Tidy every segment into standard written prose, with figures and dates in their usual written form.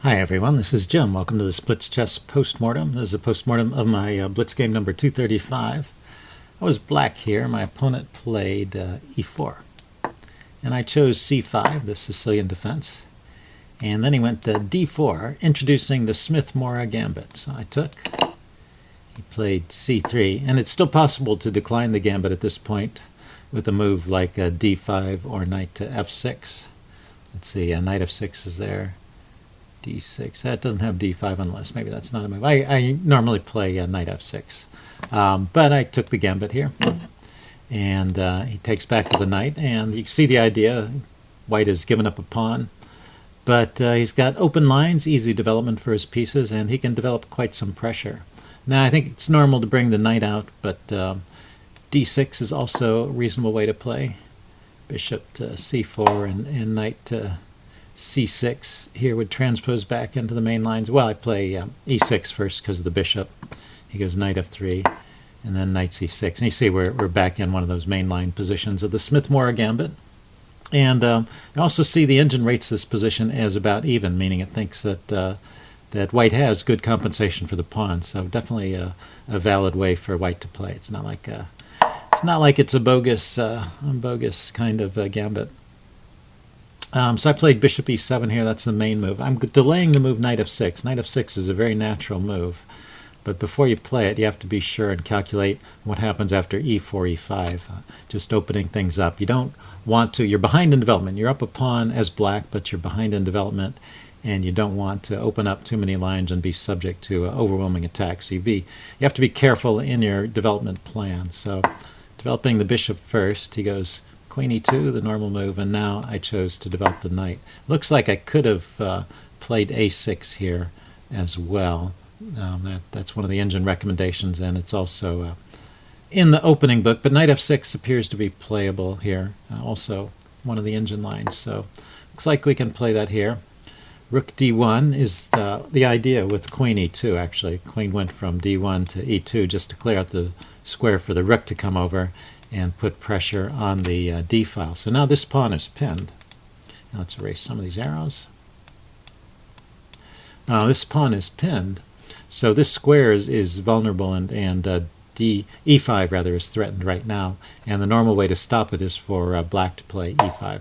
Hi everyone, this is Jim. Welcome to this Blitz chess postmortem. This is a postmortem of my Blitz game number 235. I was black here. My opponent played e4. And I chose c5, the Sicilian defense. And then he went to d4, introducing the Smith-Morra gambit. So I took. He played c3. And it's still possible to decline the gambit at this point with a move like d5 or knight to f6. Let's see, knight f6 is there. d6. That doesn't have d5 unless maybe that's not a move. I normally play knight f6. But I took the gambit here. And he takes back to the knight. And you see the idea. White has given up a pawn. But he's got open lines, easy development for his pieces, and he can develop quite some pressure. Now, I think it's normal to bring the knight out, but d6 is also a reasonable way to play. Bishop to c4 and knight to c6 here would transpose back into the main lines. Well, I play e6 first because of the bishop. He goes knight f3 and then knight c6. And you see we're back in one of those main line positions of the Smith-Morra gambit. And I also see the engine rates this position as about even, meaning it thinks that that white has good compensation for the pawn. So definitely a valid way for white to play. It's not like it's a bogus kind of gambit. So I played bishop e7 here. That's the main move. I'm delaying the move knight f6. Knight f6 is a very natural move. But before you play it, you have to be sure and calculate what happens after e4, e5, just opening things up. You don't want to. You're behind in development. You're up a pawn as black, but you're behind in development, and you don't want to open up too many lines and be subject to overwhelming attacks. So you have to be careful in your development plan. So developing the bishop first, he goes queen e2, the normal move, and now I chose to develop the knight. Looks like I could have played a6 here as well. That's one of the engine recommendations, and it's also in the opening book. But knight f6 appears to be playable here, also one of the engine lines. So looks like we can play that here. Rook d1 is the idea with queen e2, actually. Queen went from d1 to e2 just to clear out the square for the rook to come over and put pressure on the d file. So now this pawn is pinned. Now let's erase some of these arrows. Now this pawn is pinned. So this square is vulnerable, and e5 rather is threatened right now. And the normal way to stop it is for black to play e5.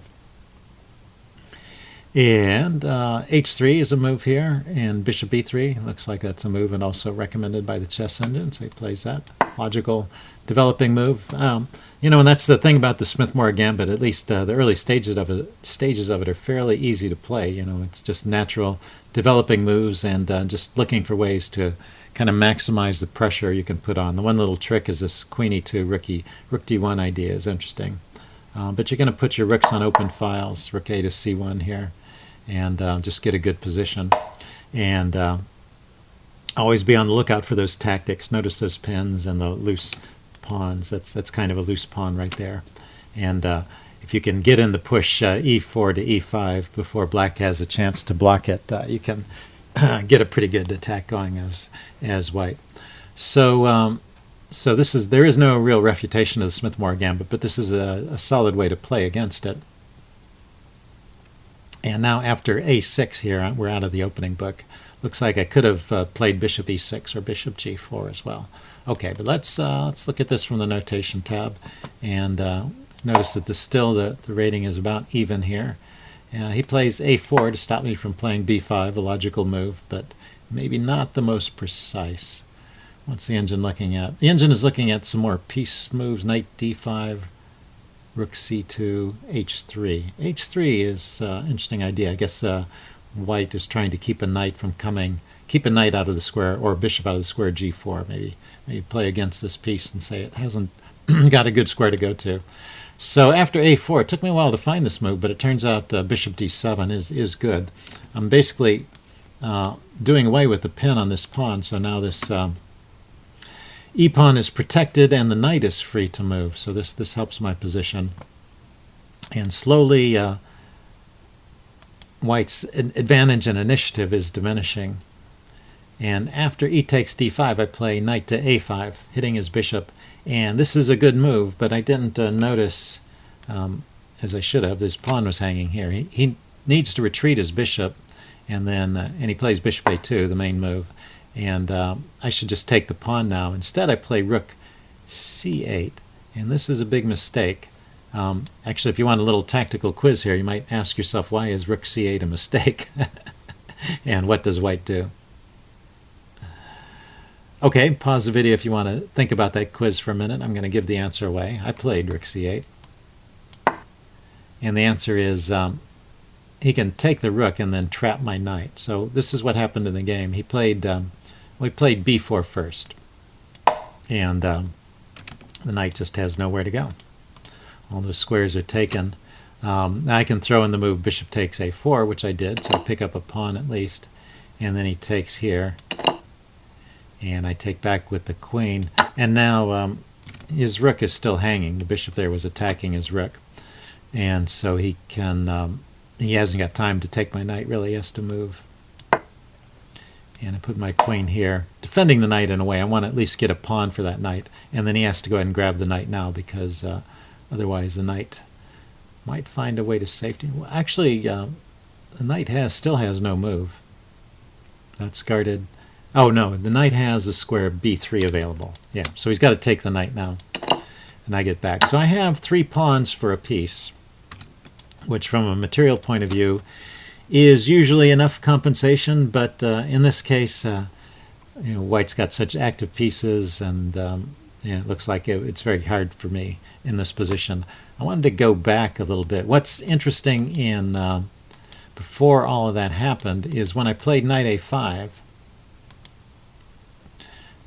And h3 is a move here, and bishop e3 looks like that's a move, and also recommended by the chess engine. So he plays that logical developing move. And that's the thing about the Smith-Morra gambit. At least the early stages of it are fairly easy to play. It's just natural developing moves, and just looking for ways to kind of maximize the pressure you can put on. The one little trick is this queen e2, rook d1 idea is interesting. But you're going to put your rooks on open files, rook a to c1 here, and just get a good position. And always be on the lookout for those tactics. Notice those pins and the loose pawns. That's kind of a loose pawn right there. And if you can get in the push e4 to e5 before black has a chance to block it, you can get a pretty good attack going as white. So there is no real refutation of the Smith-Morra gambit, but this is a solid way to play against it. And now after a6 here, we're out of the opening book. Looks like I could have played bishop e6 or bishop g4 as well. Okay, but let's look at this from the notation tab, and notice that the rating is about even here. He plays a4 to stop me from playing b5, a logical move, but maybe not the most precise. What's the engine looking at? The engine is looking at some more piece moves, knight d5, rook c2, h3. h3 is an interesting idea. I guess white is trying to keep a knight out of the square, or a bishop out of the square g4. Maybe play against this piece and say it hasn't got a good square to go to. So after a4, it took me a while to find this move, but it turns out bishop d7 is good. I'm basically doing away with the pin on this pawn, so now this e-pawn is protected and the knight is free to move. So this helps my position. And slowly white's advantage and initiative is diminishing. And after e takes d5, I play knight to a5, hitting his bishop. And this is a good move, but I didn't notice, as I should have, this pawn was hanging here. He needs to retreat his bishop, and then and he plays bishop a2, the main move, and I should just take the pawn now. Instead I play rook c8, and this is a big mistake. Actually, if you want a little tactical quiz here, you might ask yourself, why is rook c8 a mistake? And what does white do? Okay, pause the video if you want to think about that quiz for a minute. I'm going to give the answer away. I played rook c8. And the answer is he can take the rook and then trap my knight. So this is what happened in the game. He played, we played b4 first. And the knight just has nowhere to go. All those squares are taken. Now I can throw in the move bishop takes a4, which I did, so I pick up a pawn at least. And then he takes here. And I take back with the queen. And now his rook is still hanging. The bishop there was attacking his rook. And so he can, he hasn't got time to take my knight, really. He has to move. And I put my queen here, defending the knight in a way. I want to at least get a pawn for that knight. And then he has to go ahead and grab the knight now, because otherwise the knight might find a way to safety. Well, actually, the knight still has no move. That's guarded. Oh no, the knight has the square b3 available. Yeah, so he's got to take the knight now. And I get back. So I have 3 pawns for a piece, which from a material point of view is usually enough compensation, but in this case, white's got such active pieces, and it looks like it's very hard for me in this position. I wanted to go back a little bit. What's interesting in before all of that happened is when I played knight a5.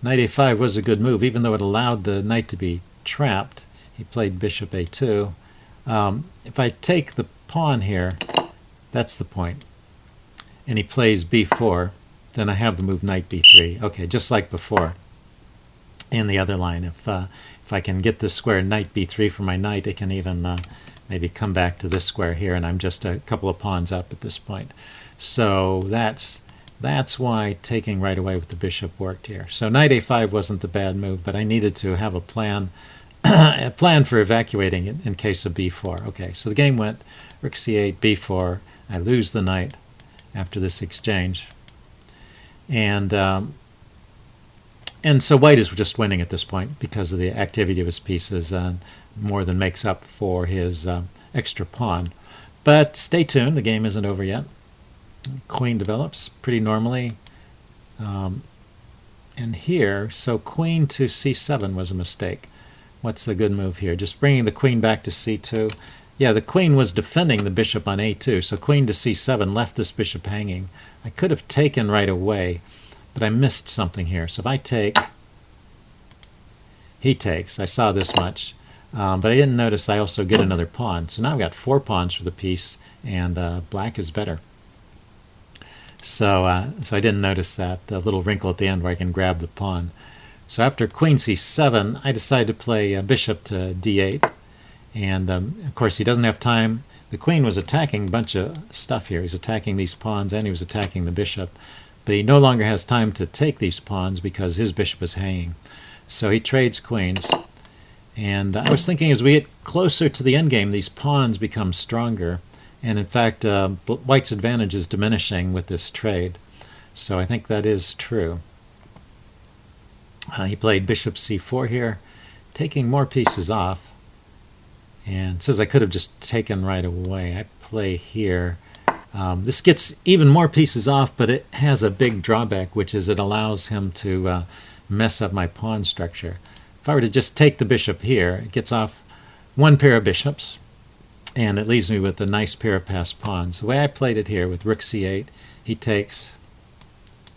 Knight a5 was a good move, even though it allowed the knight to be trapped. He played bishop a2. If I take the pawn here, that's the point, and he plays b4, then I have the move knight b3. Okay, just like before in the other line. If I can get this square knight b3 for my knight, it can even maybe come back to this square here, and I'm just a couple of pawns up at this point. So that's why taking right away with the bishop worked here. So knight a5 wasn't the bad move, but I needed to have a plan a plan for evacuating it in case of b4. Okay, so the game went rook c8, b4. I lose the knight after this exchange. And so white is just winning at this point because of the activity of his pieces, more than makes up for his extra pawn. But stay tuned, the game isn't over yet. Queen develops pretty normally. And here, so queen to c7 was a mistake. What's a good move here? Just bringing the queen back to c2. Yeah, the queen was defending the bishop on a2, so queen to c7 left this bishop hanging. I could have taken right away, but I missed something here. So if I take, he takes. I saw this much, but I didn't notice I also get another pawn. So now I've got 4 pawns for the piece, and black is better. So I didn't notice that little wrinkle at the end where I can grab the pawn. So after queen c7, I decided to play bishop to d8. And of course, he doesn't have time. The queen was attacking a bunch of stuff here. He's attacking these pawns, and he was attacking the bishop. But he no longer has time to take these pawns because his bishop is hanging. So he trades queens. And I was thinking as we get closer to the endgame, these pawns become stronger. And in fact, white's advantage is diminishing with this trade. So I think that is true. He played bishop c4 here, taking more pieces off. And says I could have just taken right away. I play here. This gets even more pieces off, but it has a big drawback, which is it allows him to mess up my pawn structure. If I were to just take the bishop here, it gets off 1 pair of bishops, and it leaves me with a nice pair of passed pawns. The way I played it here with rook c8, he takes,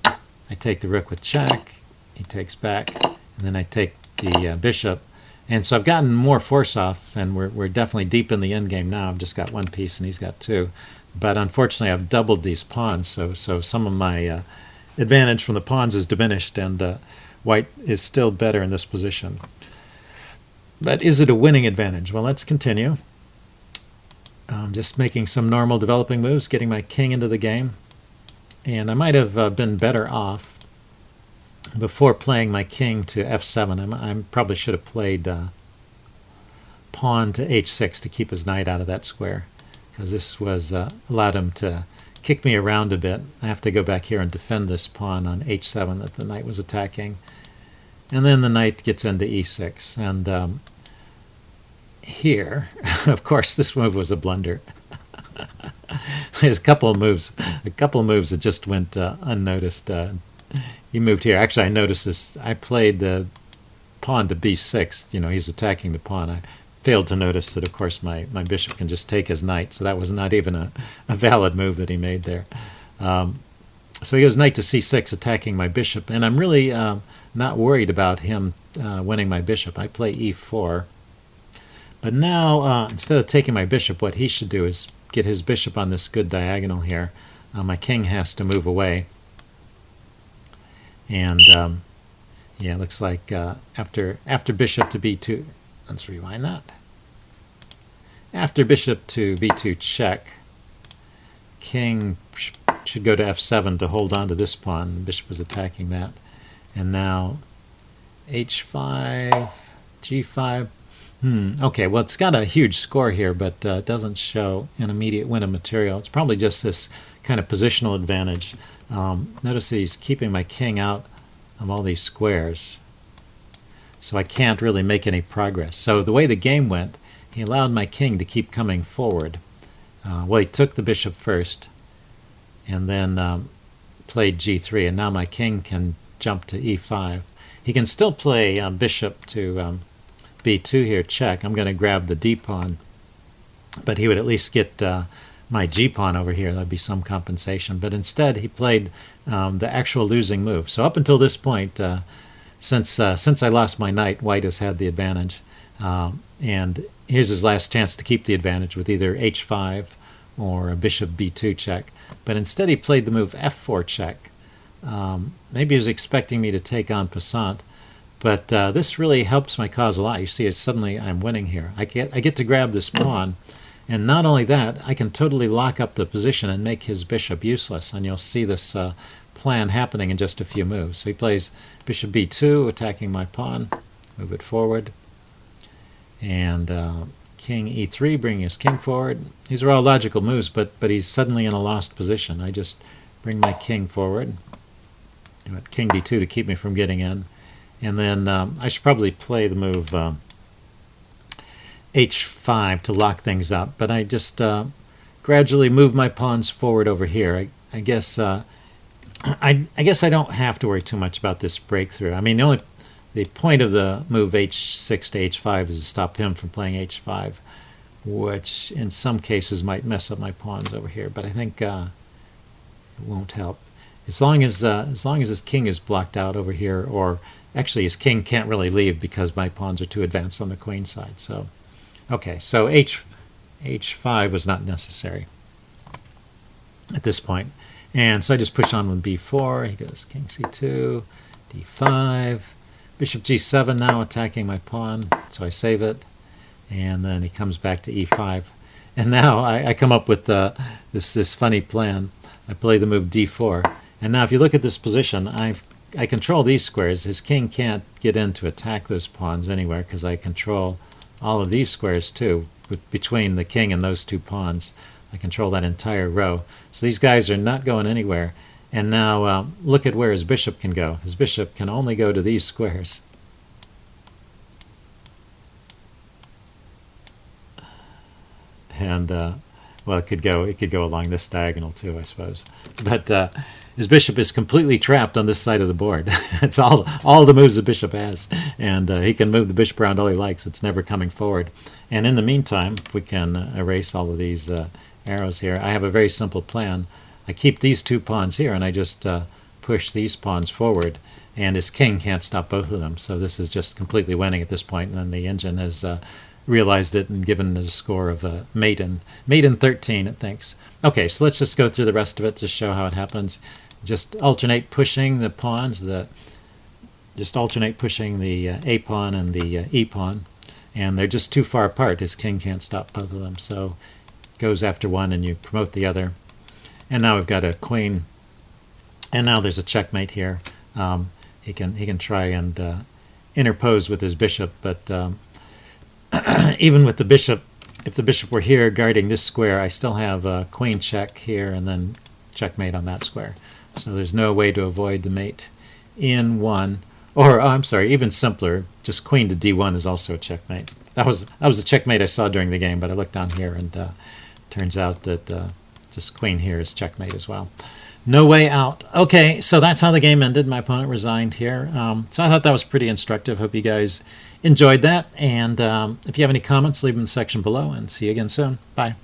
I take the rook with check, he takes back, and then I take the bishop. And so I've gotten more force off, and we're definitely deep in the endgame now. I've just got 1 piece, and he's got 2. But unfortunately, I've doubled these pawns, so some of my advantage from the pawns is diminished, and white is still better in this position. But is it a winning advantage? Well, let's continue. Just making some normal developing moves, getting my king into the game. And I might have been better off before playing my king to f7. I probably should have played pawn to h6 to keep his knight out of that square, because this was allowed him to kicked me around a bit. I have to go back here and defend this pawn on h7 that the knight was attacking. And then the knight gets into e6. And here, of course, this move was a blunder. There's a couple of moves that just went unnoticed. He moved here. Actually, I noticed this. I played the pawn to b6. You know, he's attacking the pawn. I failed to notice that, of course, my bishop can just take his knight. So that was not even a valid move that he made there. So he goes knight to c6, attacking my bishop. And I'm really not worried about him winning my bishop. I play e4. But now, instead of taking my bishop, what he should do is get his bishop on this good diagonal here. My king has to move away. And yeah, it looks like after bishop to b2, let's rewind that. After bishop to b2 check, king should go to f7 to hold on to this pawn. The bishop was attacking that. And now h5, g5. Okay, well, it's got a huge score here, but it doesn't show an immediate win of material. It's probably just this kind of positional advantage. Notice that he's keeping my king out of all these squares, so I can't really make any progress. So the way the game went, he allowed my king to keep coming forward. Well, he took the bishop first, and then played g3, and now my king can jump to e5. He can still play bishop to b2 here, check. I'm going to grab the d pawn, but he would at least get my g pawn over here. That'd be some compensation. But instead, he played the actual losing move. So up until this point, since I lost my knight, white has had the advantage. And here's his last chance to keep the advantage with either h5 or a bishop b2 check. But instead, he played the move f4 check. Maybe he was expecting me to take en passant. But this really helps my cause a lot. You see, suddenly I'm winning here. I get to grab this pawn, and not only that, I can totally lock up the position and make his bishop useless. And you'll see this plan happening in just a few moves. So he plays bishop b2, attacking my pawn, move it forward, and king e3, bringing his king forward. These are all logical moves, but he's suddenly in a lost position. I just bring my king forward, king d2 to keep me from getting in. And then I should probably play the move h5 to lock things up. But I just gradually move my pawns forward over here. I guess I guess I don't have to worry too much about this breakthrough. I mean, the point of the move h6 to h5 is to stop him from playing h5, which in some cases might mess up my pawns over here. But I think it won't help. As long as his king is blocked out over here, or actually his king can't really leave because my pawns are too advanced on the queen side. So, okay, so h5 was not necessary at this point. And so I just push on with b4. He goes king c2, d5, bishop g7 now attacking my pawn. So I save it, and then he comes back to e5. And now I come up with this funny plan. I play the move d4. And now if you look at this position, I control these squares. His king can't get in to attack those pawns anywhere because I control all of these squares too. Between the king and those two pawns, I control that entire row. So these guys are not going anywhere. And now look at where his bishop can go. His bishop can only go to these squares. And well, it could go along this diagonal too, I suppose. But his bishop is completely trapped on this side of the board. It's all the moves the bishop has, and he can move the bishop around all he likes. It's never coming forward. And in the meantime, if we can erase all of these arrows here, I have a very simple plan. I keep these two pawns here, and I just push these pawns forward, and his king can't stop both of them. So this is just completely winning at this point, and then the engine has realized it and given it a score of maiden 13, it thinks. Okay, so let's just go through the rest of it to show how it happens. Just alternate pushing the pawns, just alternate pushing the A pawn and the E pawn, and they're just too far apart. His king can't stop both of them, so goes after one and you promote the other. And now we've got a queen, and now there's a checkmate here. He can try and interpose with his bishop, but even with the bishop, if the bishop were here guarding this square, I still have a queen check here, and then checkmate on that square. So there's no way to avoid the mate in one. Or, oh, I'm sorry, even simpler, just queen to d1 is also a checkmate. That was the checkmate I saw during the game, but I looked down here and turns out that just queen here is checkmate as well. No way out. Okay, so that's how the game ended. My opponent resigned here. So I thought that was pretty instructive. Hope you guys enjoyed that. And if you have any comments, leave them in the section below, and see you again soon. Bye.